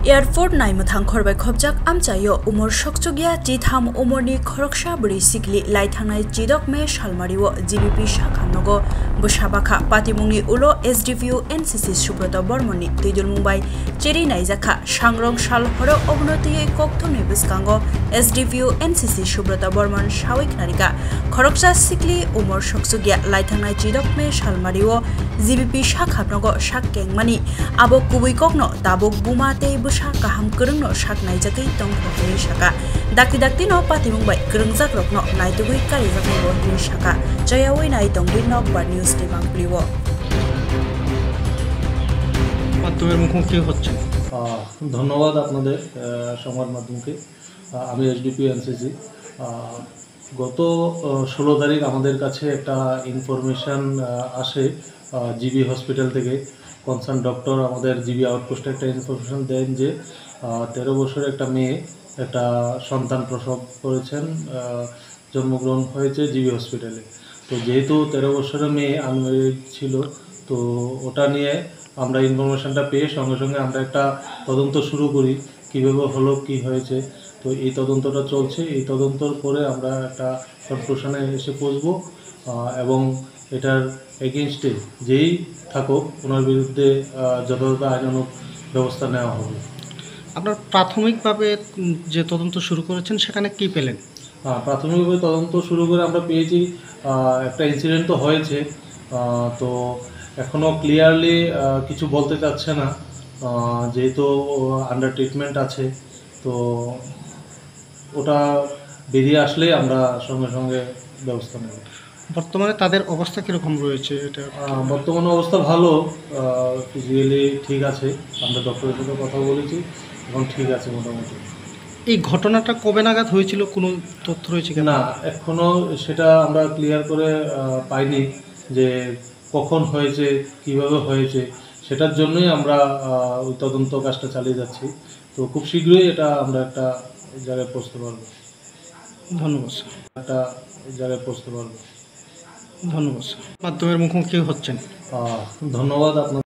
Airport नाइमथां खरबाय खबजाक आमचायो Umar सकचगिया जिथाम उमरनि खरकसा बरि सिकलि लाइथांनाय जिदक मे सालमारिओ जीबीपी शाखानगो बसाबाखा पातिमुंनि उलो एसडीपीओ एनसीसी सुब्रत बर्मननि दैदुल मुंबाई चेरि नाइजाखा सांग्रं साल हरो अबनतियै कक्थमनि बिस्कांगो एसडीपीओ एनसीसी सुब्रत बर्मन सावैक नारिका खरकसा सिकलि उमर सकचगिया लाइथांनाय जिदक मे सालमारिओ जीबीपी शाखानगो साकेंगमानि आबो कुबैककनो दाबुक बुमाते Busa kaham kerengno sak naijakai tongkhoi saka dakti no patimungbai kerengjakrokno naitugui karijakni boni saka jayawai nai tongdi nok bar news ni bangpriwo মাধ্যমের মুখোমুখি হচ্ছে। ধন্যবাদ আপনাদের সংবাদ মাধ্যমকে। আমি এসডিপি এনসিসি গত 16 তারিখ আমাদের কাছে একটা ইনফরমেশন আসে জিবি হসপিটাল থেকে। কনসার্ন ডক্টর আমাদের জিবি আউটপোস্টে একটা ইনফরমেশন দেন যে 13 বছরের একটা মেয়ে একটা সন্তান প্রসব করেছেন, জন্মগ্রহণ হয়েছে জিবি হসপিটালে। তো যেহেতু 13 বছরের মেয়ে আনম্যারিড ছিল, তো ওটা নিয়ে আমরা ইনফরমেশনটা পেয়ে সঙ্গে সঙ্গে আমরা একটা তদন্ত শুরু করি কীভাবে হলো কী হয়েছে। তো এই তদন্তটা চলছে। এই তদন্তর পরে আমরা একটা কনক্লুশনে এসে পৌঁছবো এবং এটার এগেনস্টে যেই থাকুক ওনার বিরুদ্ধে যথাযথ আইনানুগ ব্যবস্থা নেওয়া হবে। আপনার প্রাথমিকভাবে যে তদন্ত শুরু করেছেন সেখানে কি পেলেন? প্রাথমিকভাবে তদন্ত শুরু করে আমরা পেয়েছি একটা ইনসিডেন্ট তো হয়েছে, তো এখনও ক্লিয়ারলি কিছু বলতে চাচ্ছে না, যেহেতু আন্ডার ট্রিটমেন্ট আছে। তো ওটা বেরিয়ে আসলেই আমরা সঙ্গে সঙ্গে ব্যবস্থা নেব। বর্তমানে তাদের অবস্থা কীরকম রয়েছে? এটা বর্তমানে অবস্থা ভালো, ফিজিক্যালি ঠিক আছে। আমরা ডক্টরের সাথে কথা বলেছি, এখন ঠিক আছে মোটামুটি। এই ঘটনাটা কবে নাগাদ হয়েছিল, কোনো তথ্য রয়েছে কি? না, এখনও সেটা আমরা ক্লিয়ার করে পাইনি যে কখন হয়েছে, কিভাবে হয়েছে। সেটার জন্যই আমরা ওই তদন্ত কাজটা চালিয়ে যাচ্ছি। তো খুব শীঘ্রই এটা আমরা একটা জায়গায় পৌঁছতে পারবো। ধন্যবাদ স্যার। একটা জায়গায় পৌঁছতে পারবো। ধন্যবাদ স্যার। মাধ্যমের মুখোমুখি হচ্ছেন। ধন্যবাদ আপনার।